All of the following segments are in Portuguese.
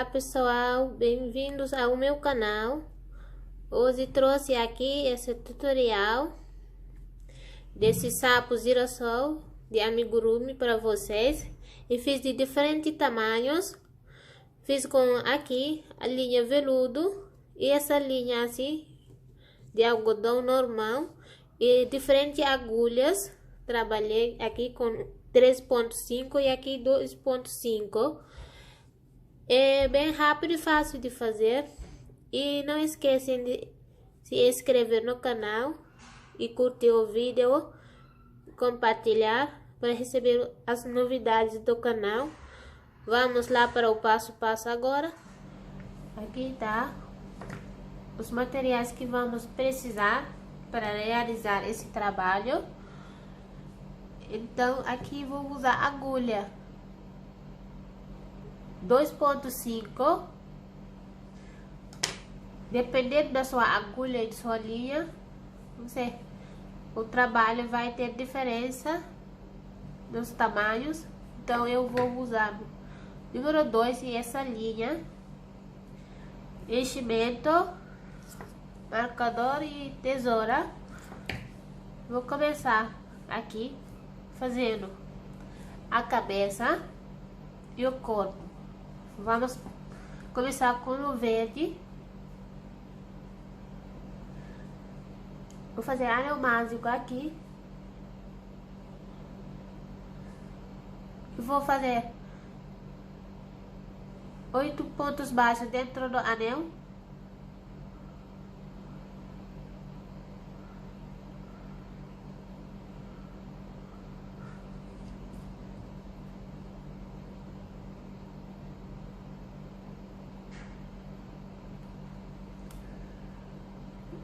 Olá pessoal, bem-vindos ao meu canal. Hoje trouxe aqui esse tutorial desse sapo girassol de amigurumi para vocês. E fiz de diferentes tamanhos. Fiz com aqui a linha veludo e essa linha assim de algodão normal e diferentes agulhas. Trabalhei aqui com 3.5 e aqui 2.5. É bem rápido e fácil de fazer. E não esquecem de se inscrever no canal e curtir o vídeo, compartilhar para receber as novidades do canal. Vamos lá para o passo a passo agora. Aqui tá os materiais que vamos precisar para realizar esse trabalho. Então aqui vou usar agulha 2.5, dependendo da sua agulha e de sua linha, o trabalho vai ter diferença nos tamanhos. Então eu vou usar número 2 e essa linha, enchimento, marcador e tesoura. Vou começar aqui fazendo a cabeça e o corpo. Vamos começar com o verde. Vou fazer anel mágico aqui. Vou fazer 8 pontos baixos dentro do anel.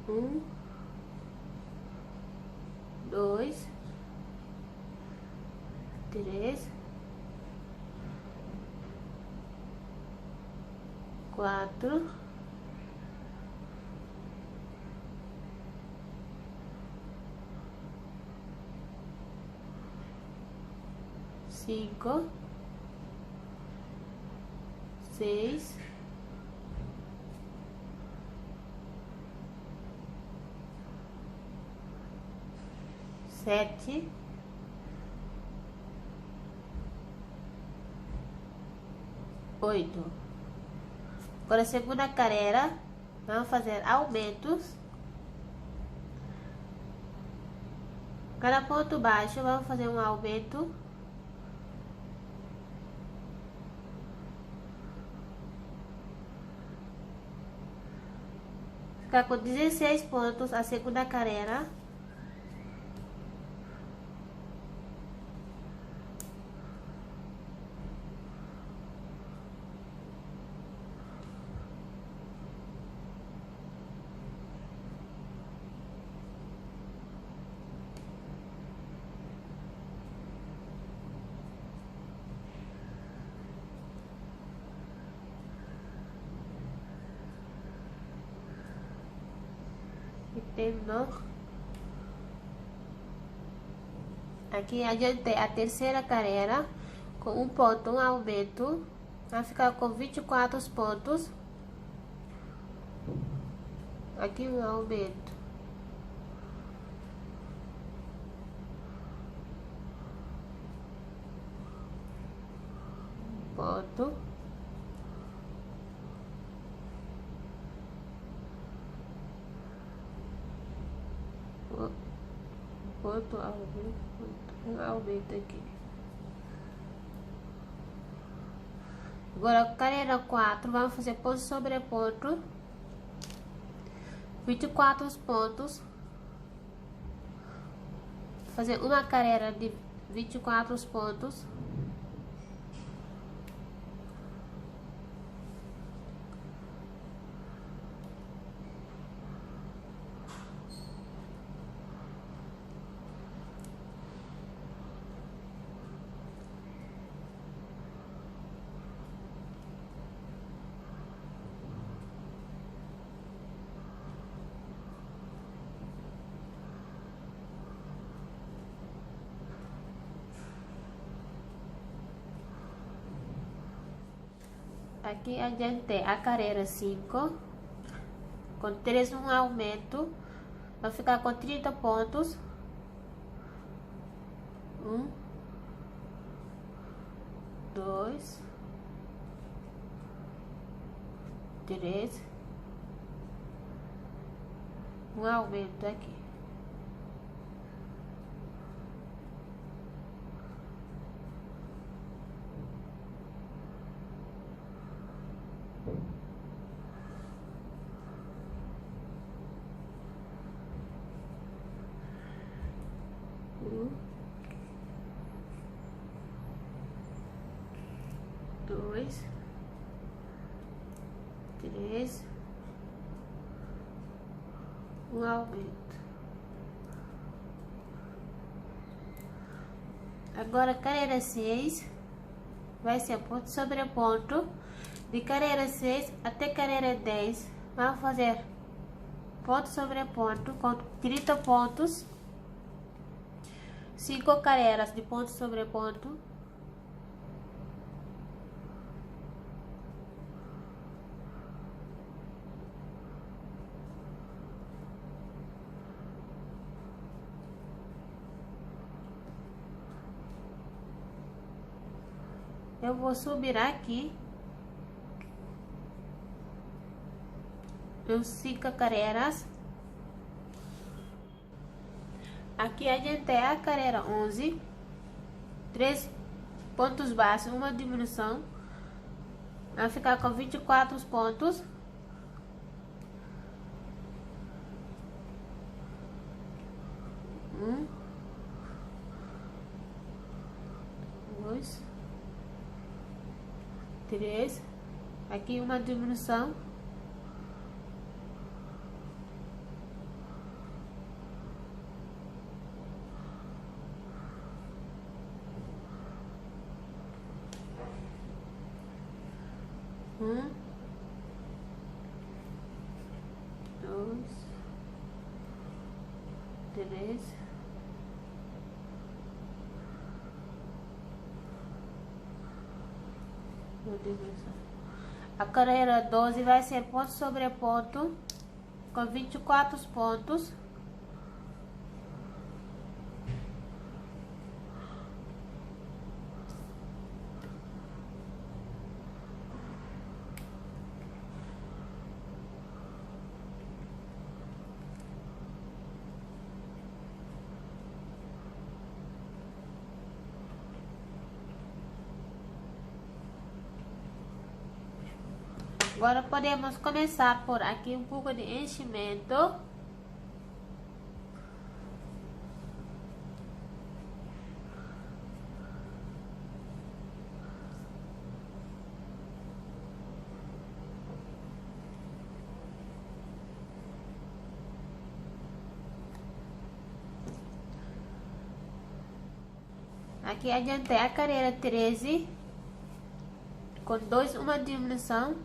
Um, dois, três, quatro, cinco, seis, sete, oito. Agora a segunda carreira, vamos fazer aumentos. Cada ponto baixo vamos fazer um aumento. Ficar com 16 pontos a segunda carreira. Terminou. Aqui adiantei a terceira carreira com um ponto, um aumento. Vai ficar com 24 pontos. Aqui um aumento. Ponto. Ponto, aumento aqui. Agora carreira 4, vamos fazer ponto sobre ponto, 24 pontos. Fazer uma carreira de 24 pontos. Aqui adiantei a carreira 5, com 3 um aumento, vai ficar com 30 pontos. 1, 2, 3, um aumento aqui. Dois, 3, um aumento. Agora carreira 6 vai ser ponto sobre ponto. De carreira 6 até carreira 10 vamos fazer ponto sobre ponto com 30 pontos, 5 carreiras de ponto sobre ponto. Eu vou subir aqui os 5 carreiras. Aqui adiantei a carreira 11, 3 pontos baixos, uma diminuição, vai ficar com 24 pontos. Um, 2, 3, aqui uma diminuição. Um, 2, 3, a carreira 12 vai ser ponto sobre ponto com 24 pontos. Agora podemos começar por aqui um pouco de enchimento. Aqui adiantei a carreira 13 com 2, uma diminuição.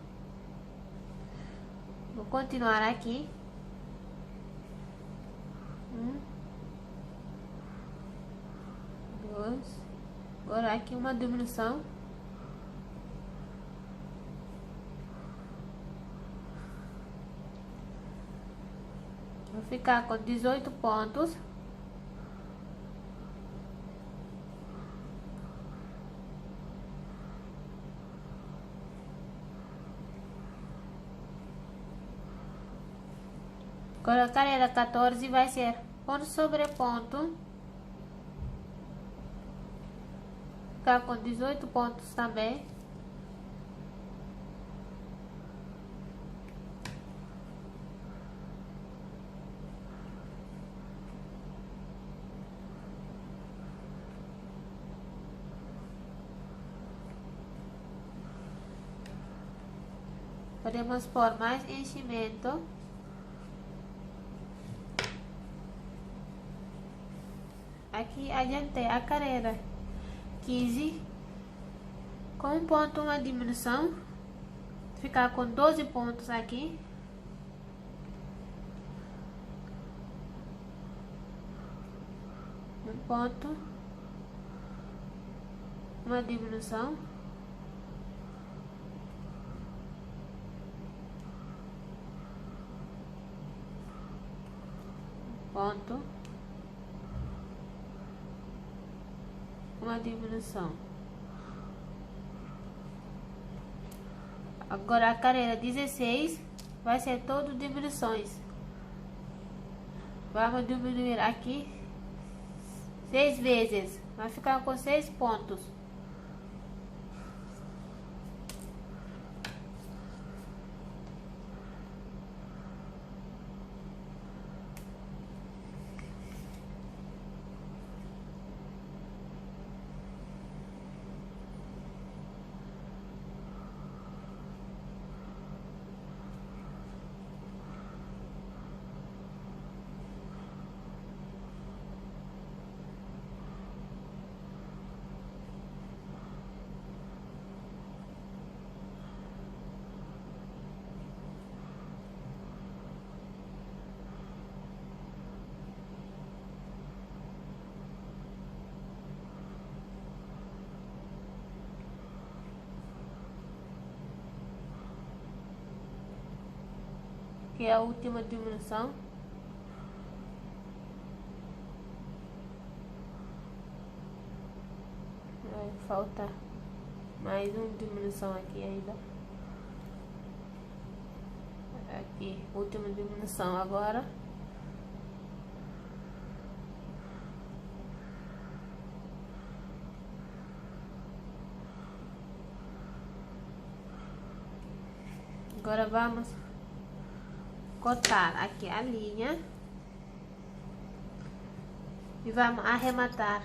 Vou continuar aqui. 1, 2, agora aqui uma diminuição. Vou ficar com 18 pontos. Agora a carreira 14 vai ser ponto sobre ponto. Ficar com 18 pontos também. Podemos pôr mais enchimento. Aqui adiantei a carreira 15 com um ponto, uma diminuição, ficar com 12 pontos aqui. Um ponto, uma diminuição. ponto, uma diminuição. Agora a carreira 16 vai ser todo diminuições. Vamos diminuir aqui 6 vezes, vai ficar com 6 pontos. Que é a última diminuição. Vai faltar mais uma diminuição aqui ainda. Aqui, última diminuição agora. Agora vamos cortar aqui a linha e vamos arrematar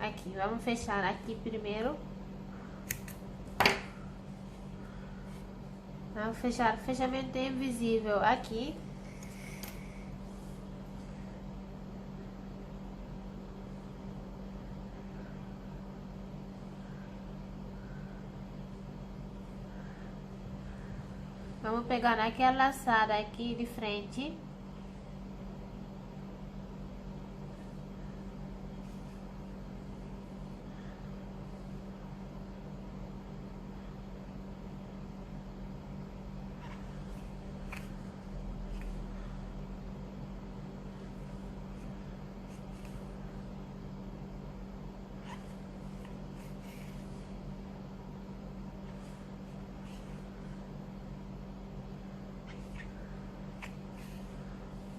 aqui. Vamos fechar aqui primeiro. Vamos fechar fechamento invisível aqui. Vamos pegar aquela laçada aqui de frente.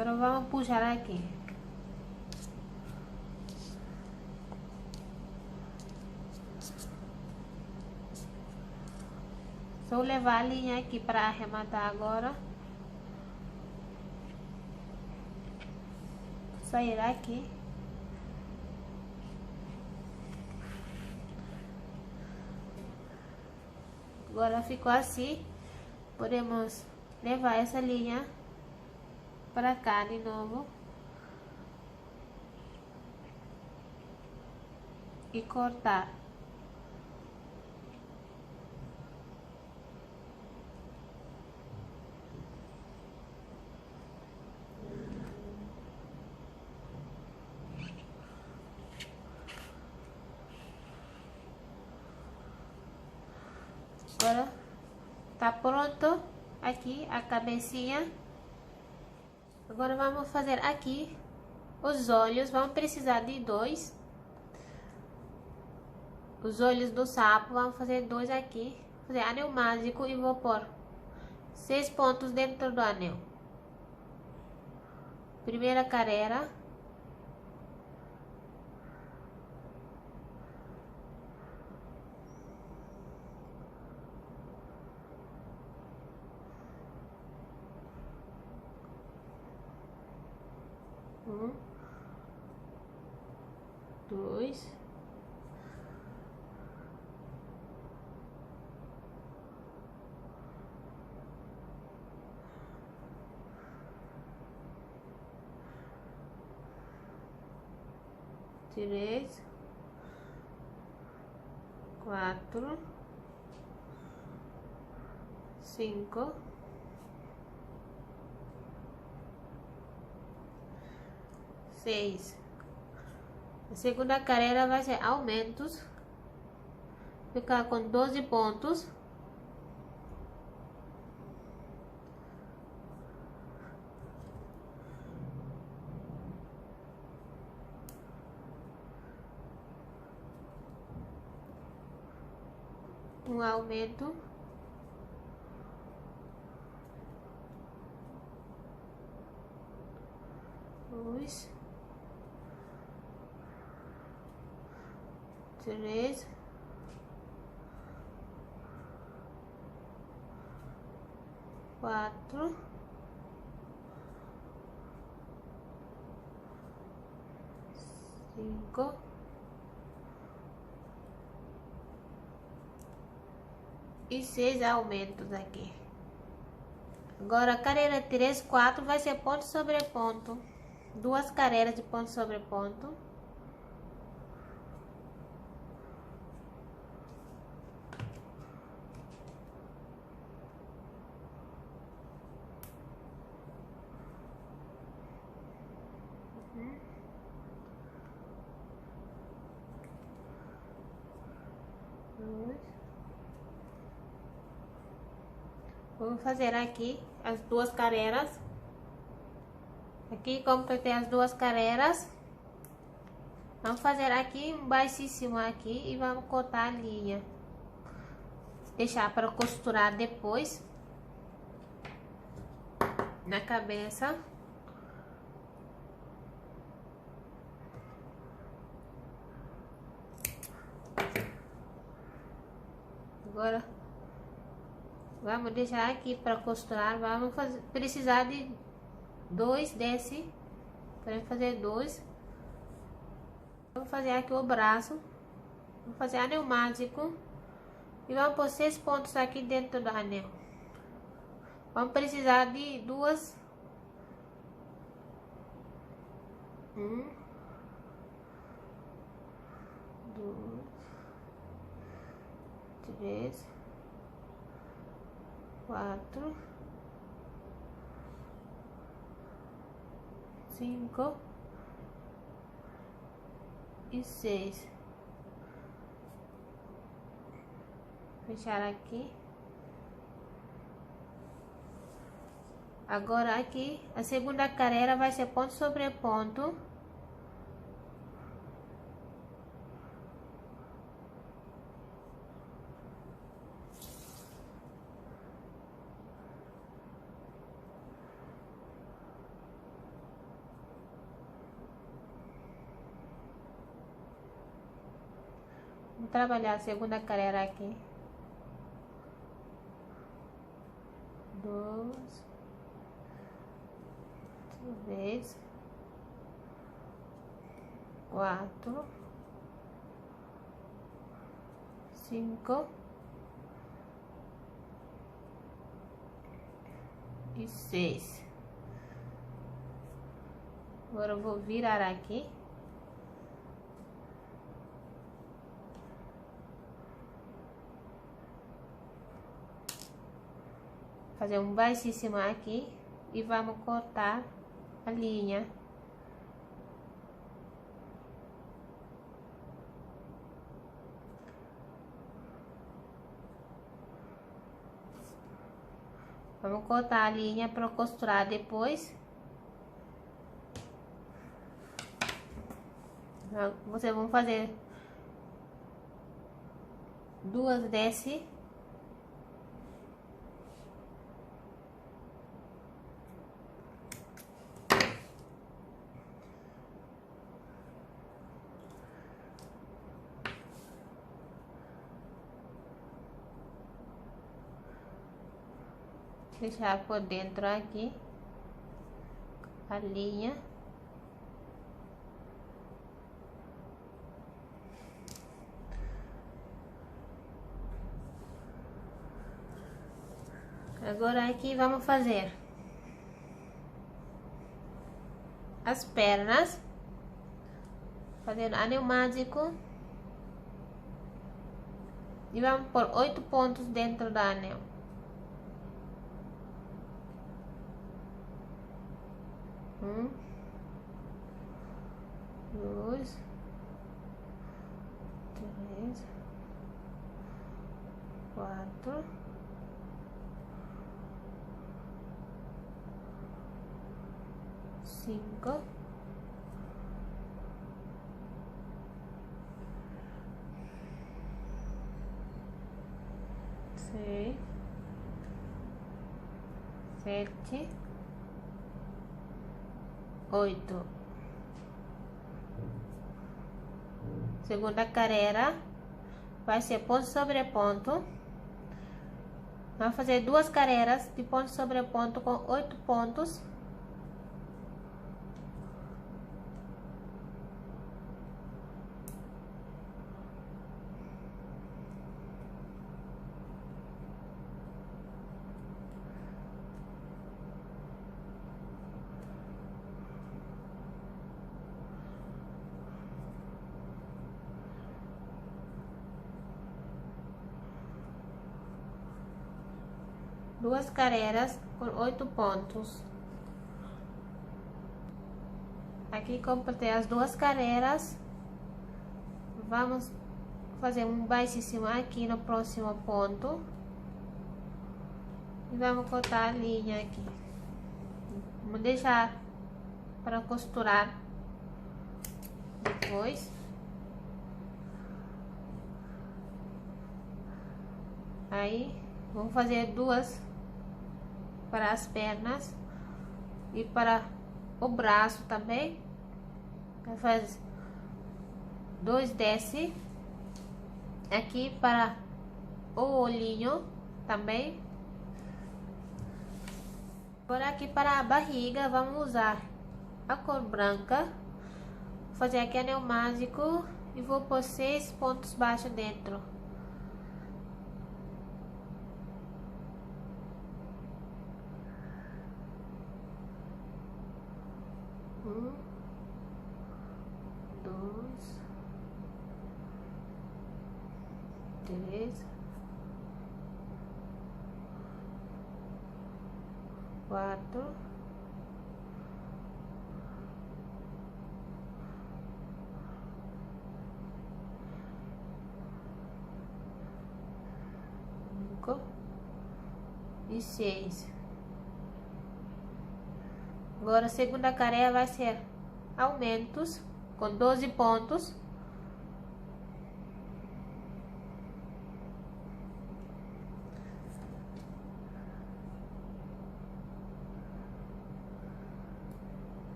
Agora vamos puxar aqui. Só levar a linha aqui para arrematar agora. Sair aqui. Agora ficou assim. Podemos levar essa linha para cá de novo e cortar. Agora tá pronto aqui a cabecinha. Agora vamos fazer aqui os olhos. Vamos precisar de 2. Os olhos do sapo, vamos fazer 2 aqui. Vou fazer anel mágico e vou pôr 6 pontos dentro do anel. Primeira carreira. Um, 2, 3, 4, 5, 6. A segunda carreira vai ser aumentos. Ficar com 12 pontos. um aumento, dois, três, quatro, cinco, e 6 aumentos aqui. Agora, a carreira 3, 4 vai ser ponto sobre ponto. 2 carreiras de ponto sobre ponto. Vamos fazer aqui as 2 carreiras. Aqui completei as 2 carreiras. Vamos fazer aqui um baixíssimo aqui e vamos cortar a linha. Deixar para costurar depois na cabeça. Agora vamos deixar aqui para costurar. Vamos precisar de 2 desse. Para fazer 2. Vamos fazer aqui o braço. Vamos fazer anel mágico. E vamos pôr 6 pontos aqui dentro do anel. Vamos precisar de 2. 1, 2, 3, 4, 5 e 6. Fechar aqui. Agora aqui a segunda carreira vai ser ponto sobre ponto. Vou trabalhar a segunda carreira aqui. 2, 3, 4, 5 e 6. Agora eu vou virar aqui. Fazer um baixíssimo aqui e vamos cortar a linha. Vamos cortar a linha para costurar depois. Vocês vão fazer 2 desse. Deixar por dentro aqui a linha. Agora aqui vamos fazer as pernas, fazendo anel mágico, e vamos pôr 8 pontos dentro do anel. 1, 2, 3, 4, 5, 6, 6, 7, 8. Segunda carreira vai ser ponto sobre ponto. Vamos fazer 2 carreiras de ponto sobre ponto com 8 pontos. Duas carreiras com 8 pontos. Aqui completei as 2 carreiras. Vamos fazer um baixíssimo aqui no próximo ponto. E vamos cortar a linha aqui. Vamos deixar para costurar depois. Aí, vamos fazer 2 para as pernas e para o braço também. Faz 2 desce aqui para o olhinho também. Por aqui para a barriga vamos usar a cor branca. Vou fazer aqui anel mágico e vou pôr 6 pontos baixos dentro. 1, 2, 3, 4, 5 e 6. Agora a segunda carreira vai ser aumentos com 12 pontos.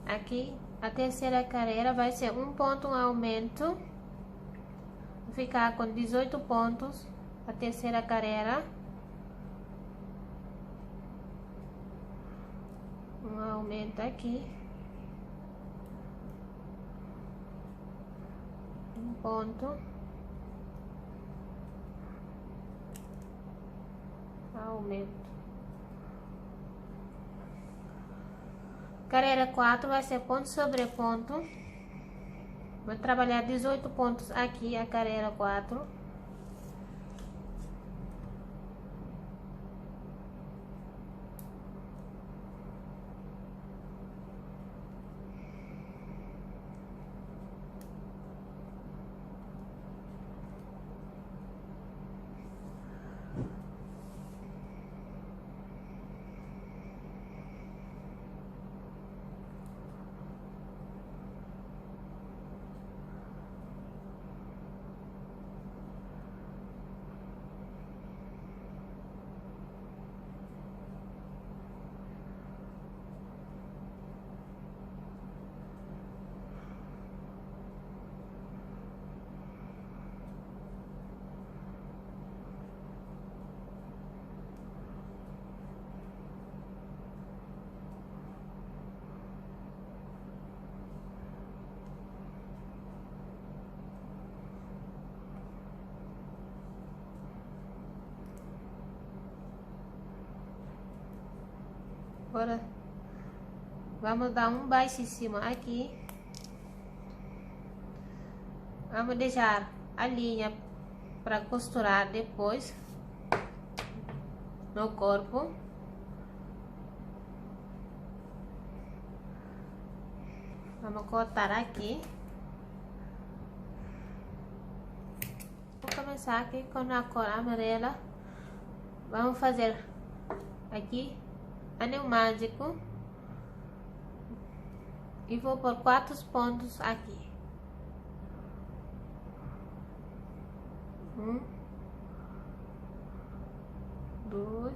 Aqui a terceira carreira vai ser um ponto um aumento. Vou ficar com 18 pontos a terceira carreira. Um aumento aqui. Um ponto. Aumento. Carreira 4 vai ser ponto sobre ponto. Vou trabalhar 18 pontos aqui, a carreira 4. Agora vamos dar um baixíssimo aqui. Vamos deixar a linha para costurar depois no corpo. Vamos cortar aqui. Vou começar aqui com a cor amarela. Vamos fazer aqui anel mágico. E vou por 4 pontos aqui. 1, 2,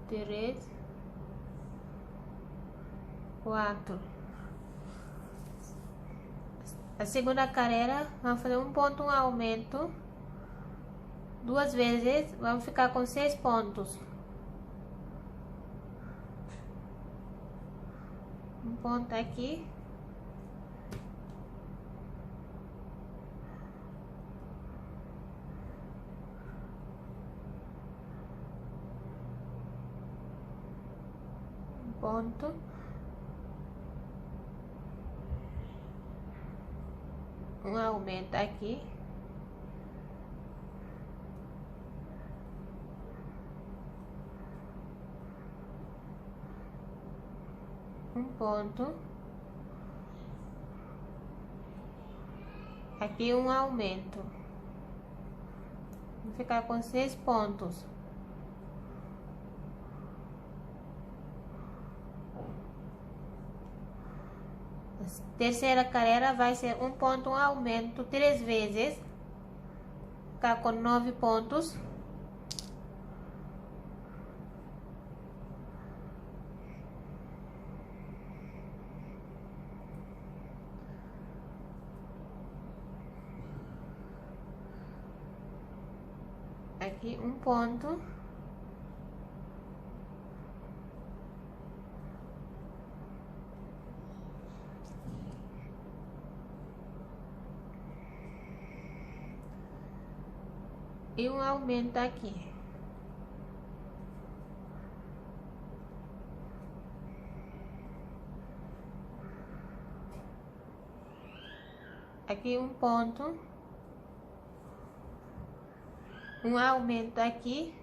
3, 4. A segunda carreira, vamos fazer um ponto, um aumento. 2 vezes, vamos ficar com 6 pontos. Um ponto aqui. Um ponto. Um aumento aqui. Um ponto. Aqui um aumento. Vou ficar com 6 pontos. A terceira carreira vai ser um ponto, um aumento 3 vezes. Ficar com 9 pontos. Aqui um ponto. E um aumento aqui. Aqui um ponto. Um aumento aqui.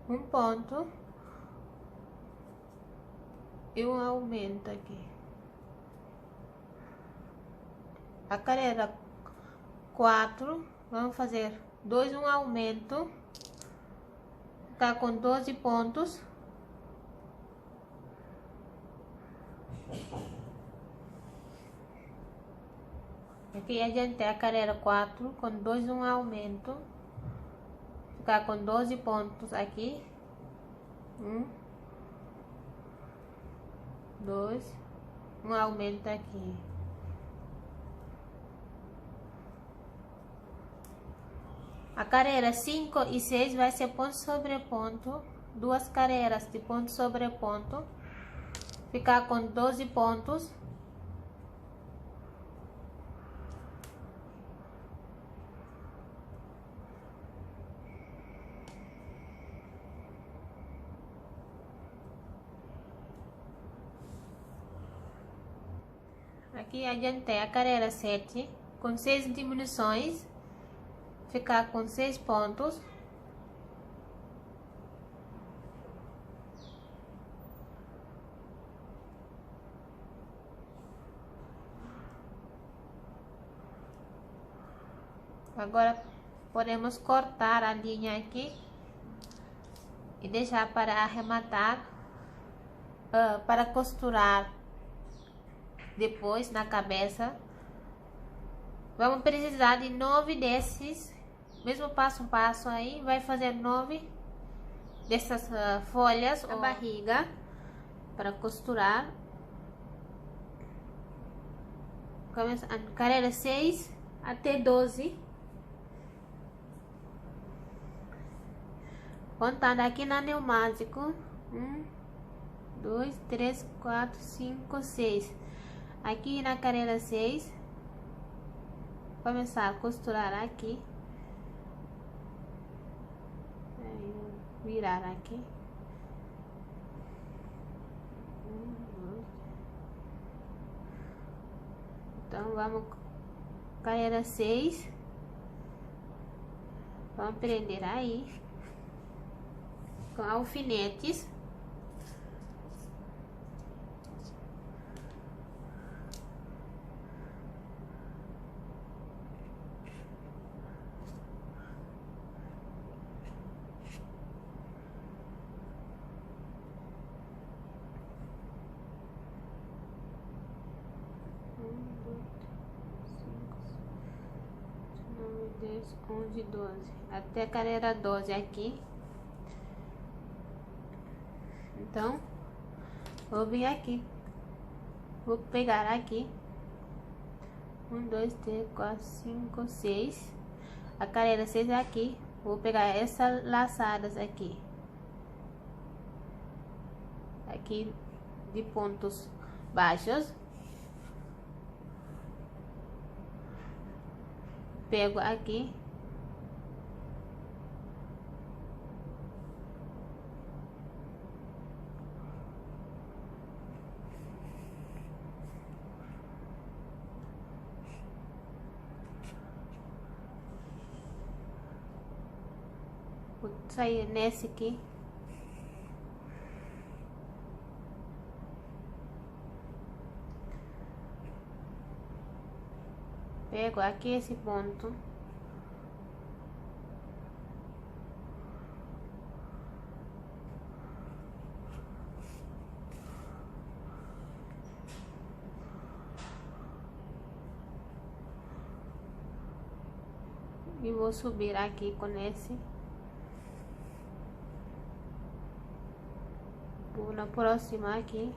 Um ponto. E um aumento aqui. A carreira 4, vamos fazer 2, um aumento. Ficar com 12 pontos. Aqui a gente tem a carreira 4 com 2, um aumento. Ficar com 12 pontos aqui. 1, 2, um aumento aqui. A carreira 5 e 6 vai ser ponto sobre ponto. 2 carreiras de ponto sobre ponto. Ficar com 12 pontos. Aqui a gente tem a carreira 7 com 6 diminuições. Ficar com 6 pontos. Agora podemos cortar a linha aqui e deixar para arrematar, para costurar depois na cabeça. Vamos precisar de 9 desses, mesmo passo a passo aí, vai fazer 9 dessas folhas ou barriga para costurar. Começa a carreira 6 até 12. Contando aqui na anel mágico. 1, 2, 3, 4, 5, 6. Aqui na carreira 6. Começar a costurar aqui. Aí, virar aqui. 1, 2. Então vamos. Carreira 6. Vamos prender aí com alfinetes. Dez, 11, 12, até a carreira 12 aqui. Então, vou vir aqui, vou pegar aqui 1, 2, 3, 4, 5, 6, a carreira 6 é aqui. Vou pegar essas laçadas aqui de pontos baixos, pego aqui, vou sair nesse aqui, pego aqui esse ponto, e vou subir aqui com esse, vou na próxima aqui,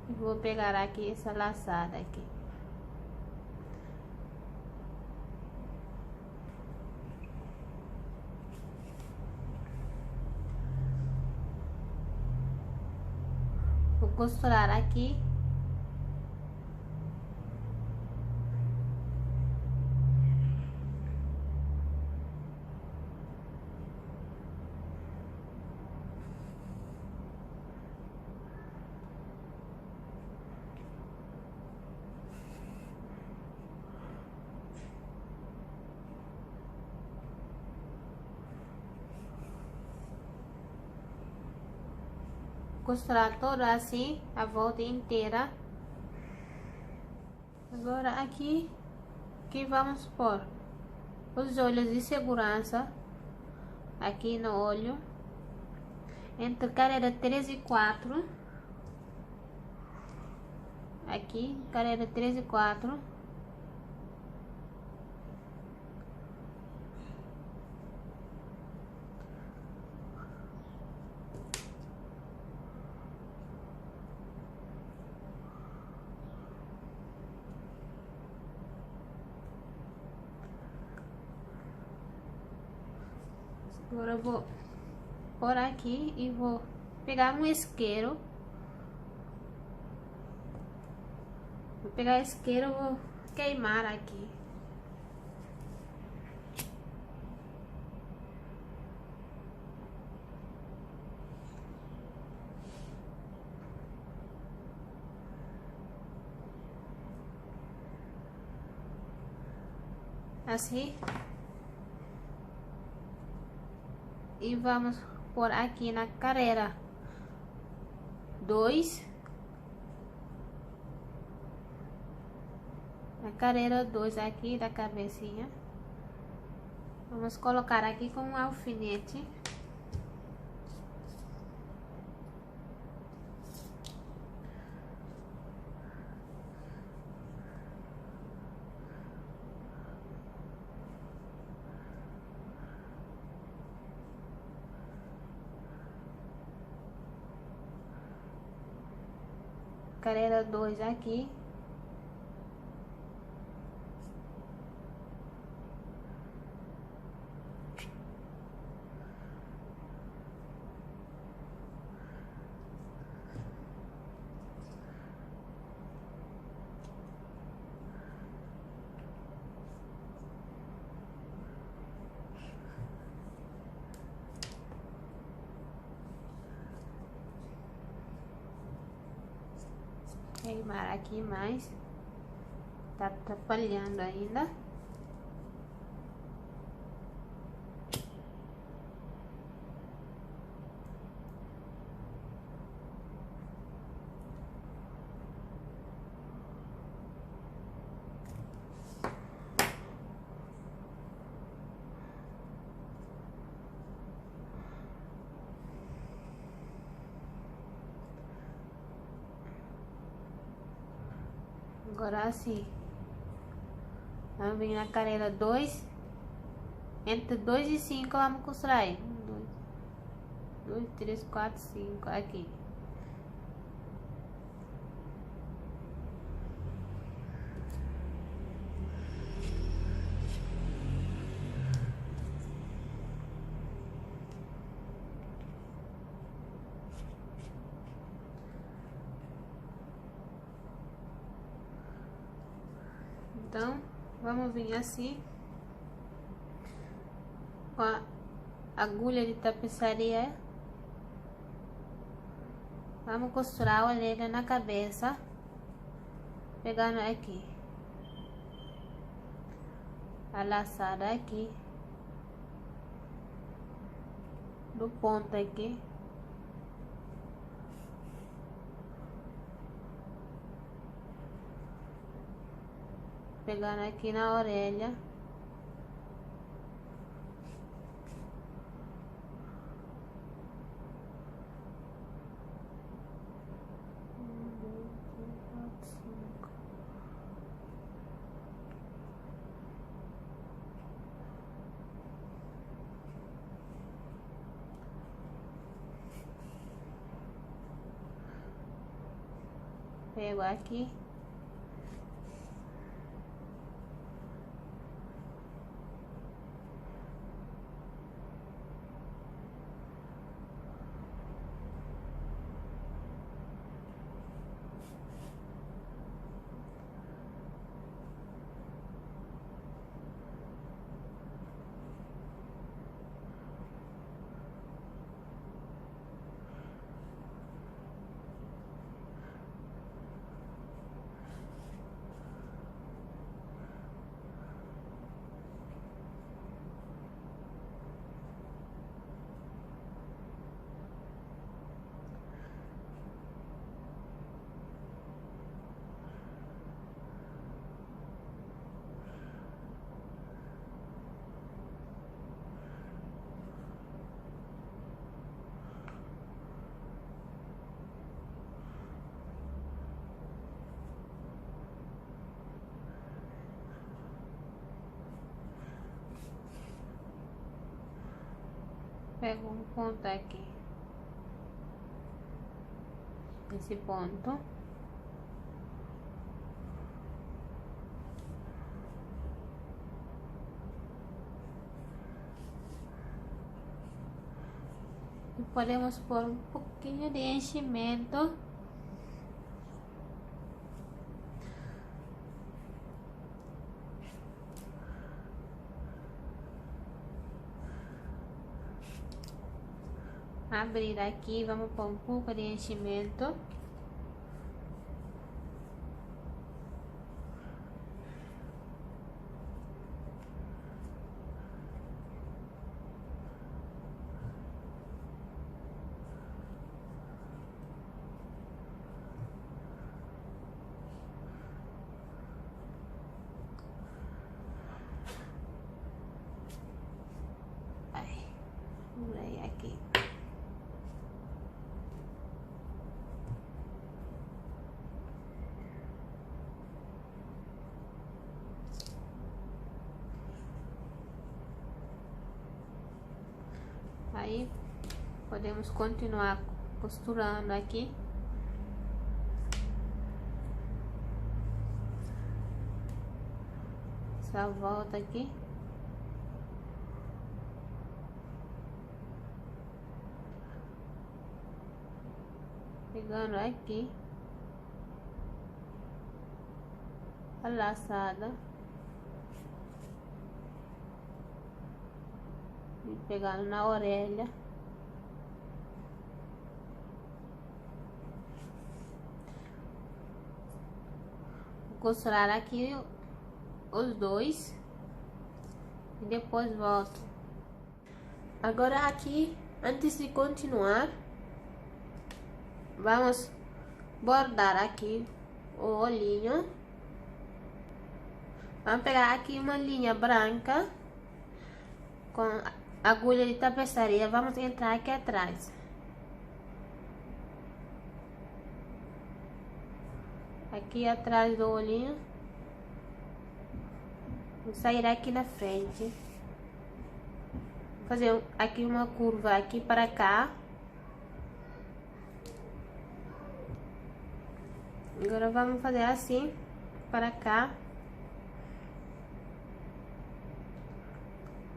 e vou pegar aqui essa laçada aqui. Vou costurar aqui. Costurar toda assim a volta inteira. Agora aqui que vamos pôr os olhos de segurança aqui no olho, entre carreira 3 e 4, aqui carreira 3 e 4, agora eu vou por aqui e vou pegar um isqueiro. Vou pegar isqueiro, vou queimar aqui. Assim. E vamos por aqui na carreira 2, na carreira 2 aqui da cabecinha, vamos colocar aqui com um alfinete. Carreira 2 aqui. Queimar aqui mais, tá atrapalhando ainda. Agora assim, vamos vir na carreira 2, entre 2 e 5 vamos costurar aí. 1, 2, 3, 4, 5, aqui. Então, vamos vir assim, com a agulha de tapeçaria, vamos costurar a orelha na cabeça, pegando aqui, a laçada aqui, do ponto aqui, pegando aqui na orelha, pego aqui, pego um ponto aqui, esse ponto, e podemos pôr um pouquinho de enchimento. Abrir aqui, vamos pôr um pouco de enchimento. Ai, aqui. Aí podemos continuar costurando aqui. Essa volta aqui. Pegando aqui a laçada e pegando na orelha, costurar aqui os dois e depois volto. Agora aqui, antes de continuar, vamos bordar aqui o olhinho. Vamos pegar aqui uma linha branca com agulha de tapeçaria, vamos entrar aqui atrás. Aqui atrás do olhinho. Vou sair aqui na frente. Fazer aqui uma curva aqui para cá. Agora vamos fazer assim para cá.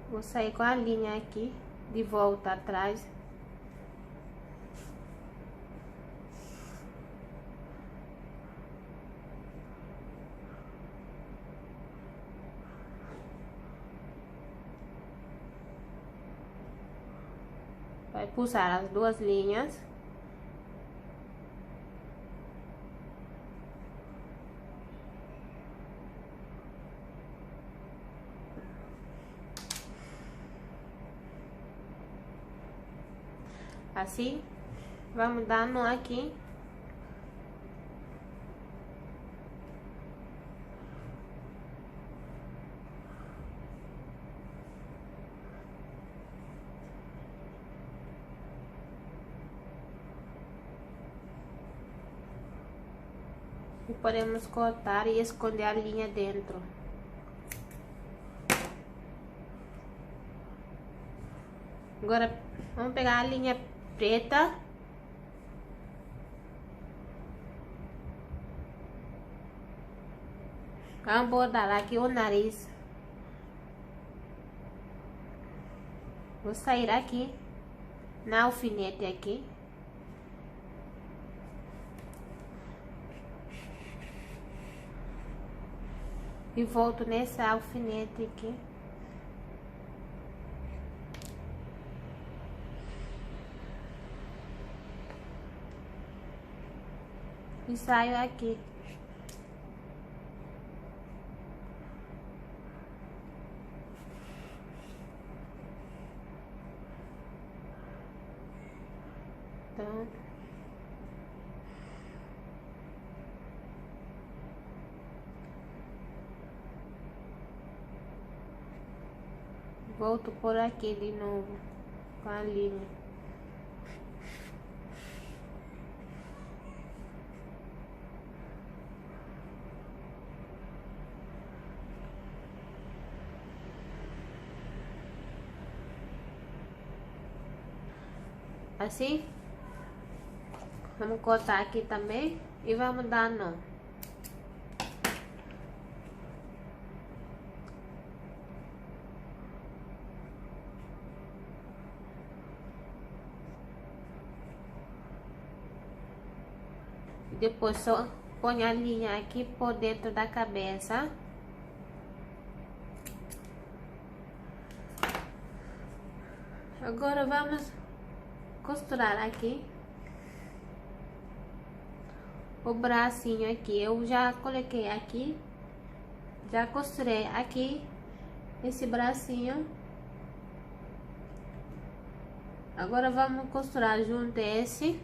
Vou sair com a linha aqui de volta atrás. Vai puxar as duas linhas. Assim, vamos dar nó aqui. E podemos cortar e esconder a linha dentro. Agora, vamos pegar a linha preta. Vamos bordar aqui o nariz. Vou sair aqui na alfinete aqui. E volto nessa alfinete aqui. E saio aqui. Então, volto por aqui de novo com a linha. Assim, vamos cortar aqui também e vamos dar nó. Depois só põe a linha aqui por dentro da cabeça. Agora vamos costurar aqui o bracinho aqui. Eu já coloquei aqui, já costurei aqui esse bracinho. Agora vamos costurar junto esse.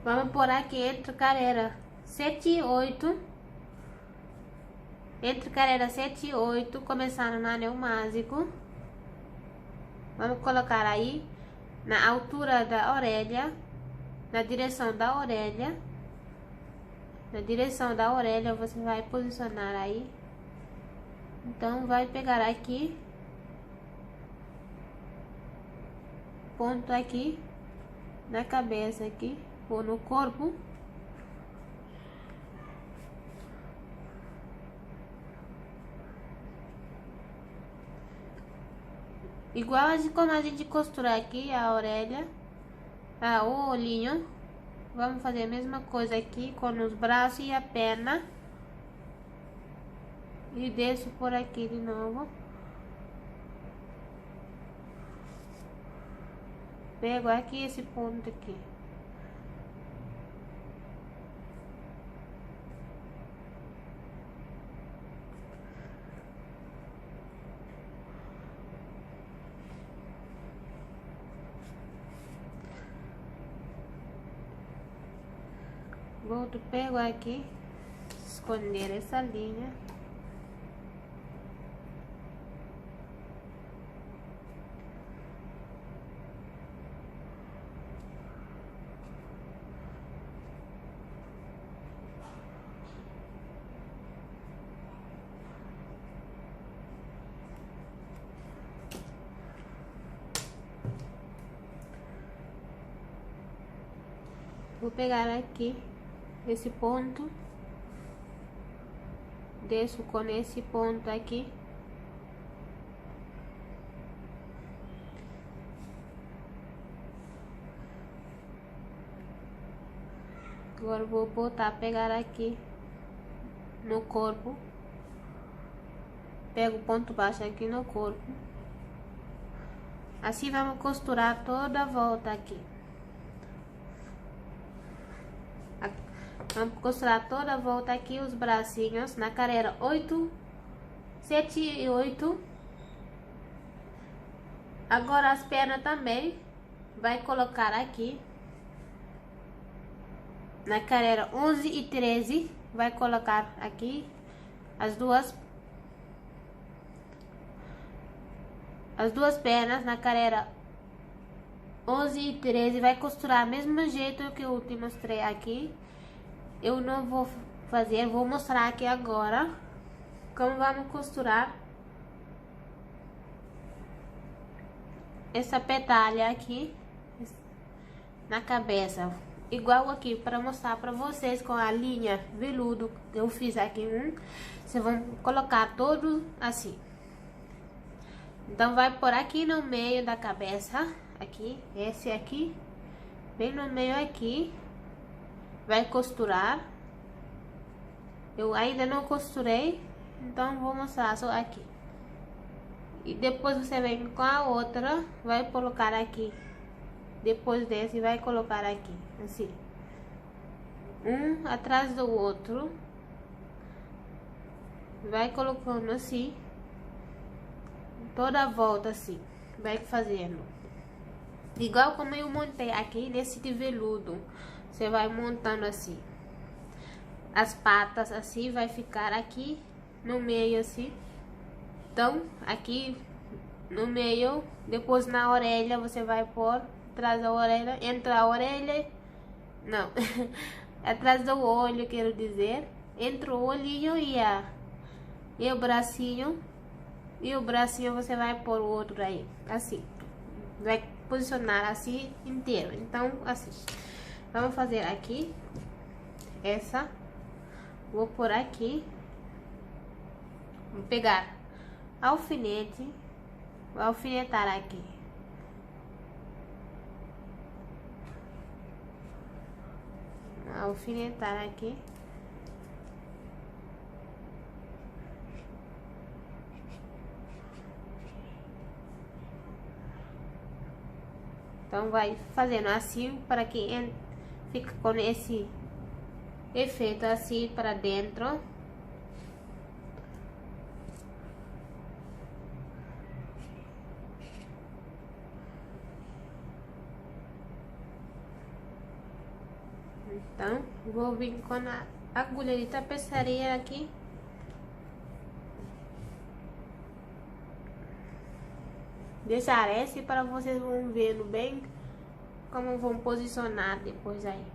Vamos pôr aqui entre carreira 7 e 8. Entre carreira 7 e 8, começando no anel básico. Vamos colocar aí na altura da orelha, na direção da orelha. Na direção da orelha você vai posicionar aí. Então vai pegar aqui, ponto aqui na cabeça aqui, ou no corpo. Igual como a gente costura aqui a orelha, o olhinho, vamos fazer a mesma coisa aqui com os braços e a perna. E desço por aqui de novo. pego aqui esse ponto aqui. Volto, pego aqui, esconder essa linha. Vou pegar aqui esse ponto, desço com esse ponto aqui, agora vou botar, pegar aqui no corpo, pego o ponto baixo aqui no corpo, assim vamos costurar toda a volta aqui. Vamos costurar toda a volta aqui os bracinhos na carreira 8, 7 e 8. Agora as pernas também vai colocar aqui na carreira 11 e 13, vai colocar aqui as duas pernas na carreira 11 e 13, vai costurar do mesmo jeito que eu te mostrei aqui. Eu não vou fazer, vou mostrar aqui agora como vamos costurar essa petalha aqui na cabeça, igual aqui, para mostrar para vocês com a linha veludo que eu fiz aqui. Vocês vão colocar todo assim. Então vai por aqui no meio da cabeça, aqui, esse aqui, bem no meio aqui. Vai costurar. Eu ainda não costurei, então vou mostrar só aqui. E depois você vem com a outra, vai colocar aqui. Depois desse, vai colocar aqui, assim. Um atrás do outro. Vai colocando assim. Toda a volta assim. Vai fazendo. Igual como eu montei aqui nesse de veludo. Você vai montando assim. As patas assim, vai ficar aqui no meio assim. Então, aqui no meio. Depois na orelha, você vai pôr atrás da orelha. Entre a orelha. Não. Atrás do olho, quero dizer. Entre o olhinho e o bracinho. E o bracinho você vai pôr o outro aí. Assim. Vai posicionar assim inteiro. Então, assim. Vamos fazer aqui, essa, vou por aqui, vou pegar alfinete, vou alfinetar aqui. Alfinetar aqui. Então vai fazendo assim para que fica com esse efeito assim para dentro. Então, vou vir com a agulha de tapeçaria aqui. Deixar esse para vocês vão vendo bem como vão posicionar depois aí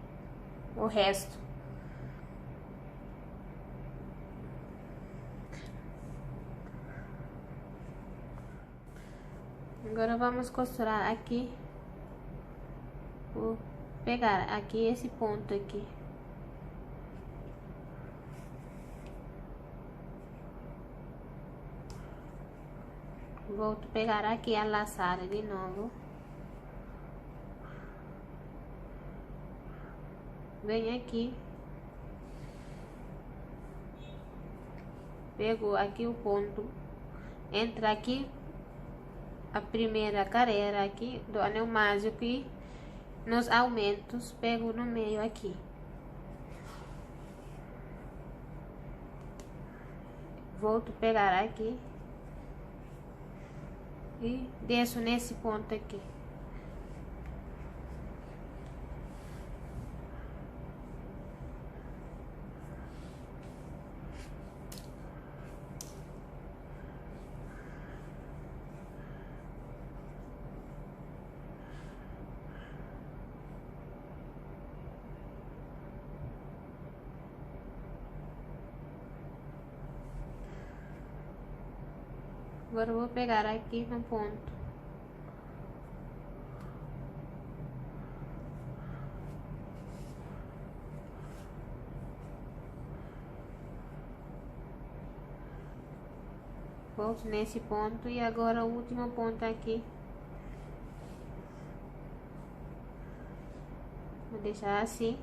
o resto. Agora vamos costurar aqui. Vou pegar aqui esse ponto aqui. Volto pegar aqui a laçada de novo. Vem aqui. Pego aqui o ponto. Entra aqui a primeira carreira aqui do anel mágico e nos aumentos pego no meio aqui. Volto a pegar aqui e desço nesse ponto aqui. Agora eu vou pegar aqui no ponto. Volto nesse ponto e agora o último ponto aqui. Vou deixar assim.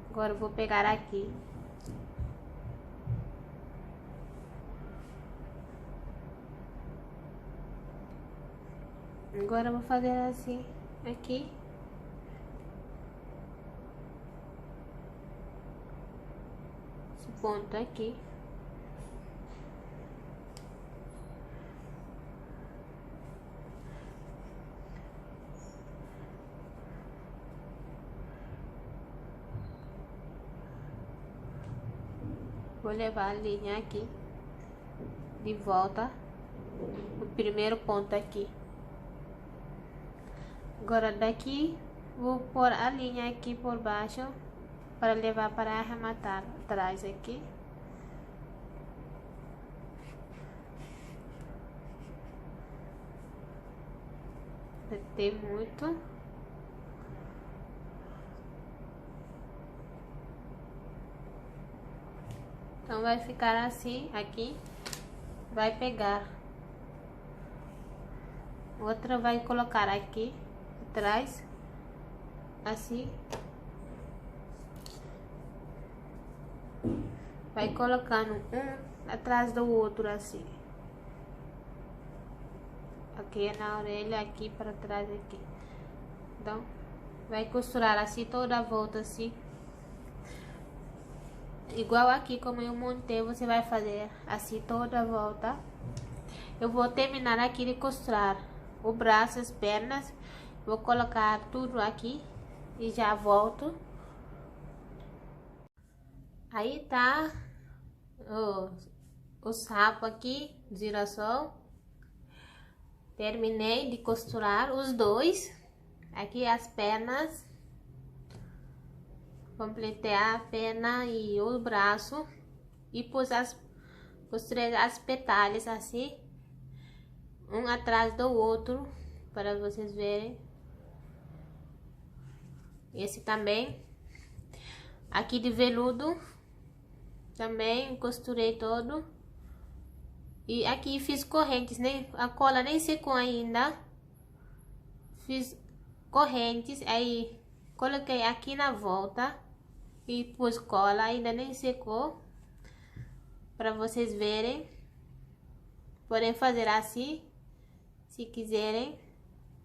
Agora eu vou pegar aqui. Agora eu vou fazer assim, aqui. Esse ponto aqui. Vou levar a linha aqui de volta no primeiro ponto aqui. Agora daqui vou pôr a linha aqui por baixo para levar para arrematar atrás aqui. Apertei muito. Então vai ficar assim aqui. Vai pegar. Outra vai colocar aqui atrás, assim. Vai colocando um atrás do outro assim. Aqui na orelha, aqui para trás aqui. Então vai costurar assim toda a volta assim. Igual aqui como eu montei, você vai fazer assim toda a volta. Eu vou terminar aqui de costurar o braço, as pernas. Vou colocar tudo aqui e já volto. Aí tá o sapo aqui, girassol. Terminei de costurar os dois. Aqui as pernas. Completei a perna e o braço. E costurei as petalhas assim. Um atrás do outro. Para vocês verem. Esse também. Aqui de veludo. Também costurei todo. E aqui fiz correntes, né? A cola nem secou ainda. Fiz correntes. Aí coloquei aqui na volta. E pus cola. Ainda nem secou. Para vocês verem. Podem fazer assim. Se quiserem.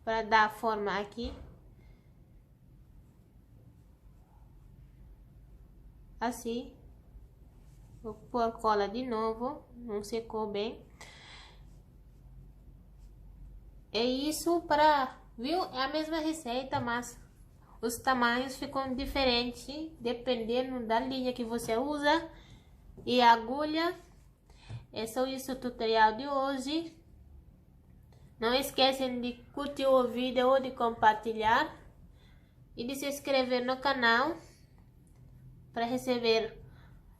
Para dar forma aqui. Assim. Vou pôr cola de novo. Não secou bem. É isso para... Viu? É a mesma receita, mas os tamanhos ficam diferentes. Dependendo da linha que você usa. E a agulha. É só isso o tutorial de hoje. Não esquecem de curtir o vídeo ou de compartilhar. E de se inscrever no canal. Para receber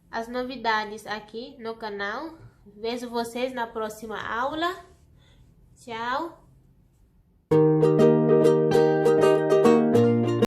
as novidades aqui no canal. Vejo vocês na próxima aula. Tchau.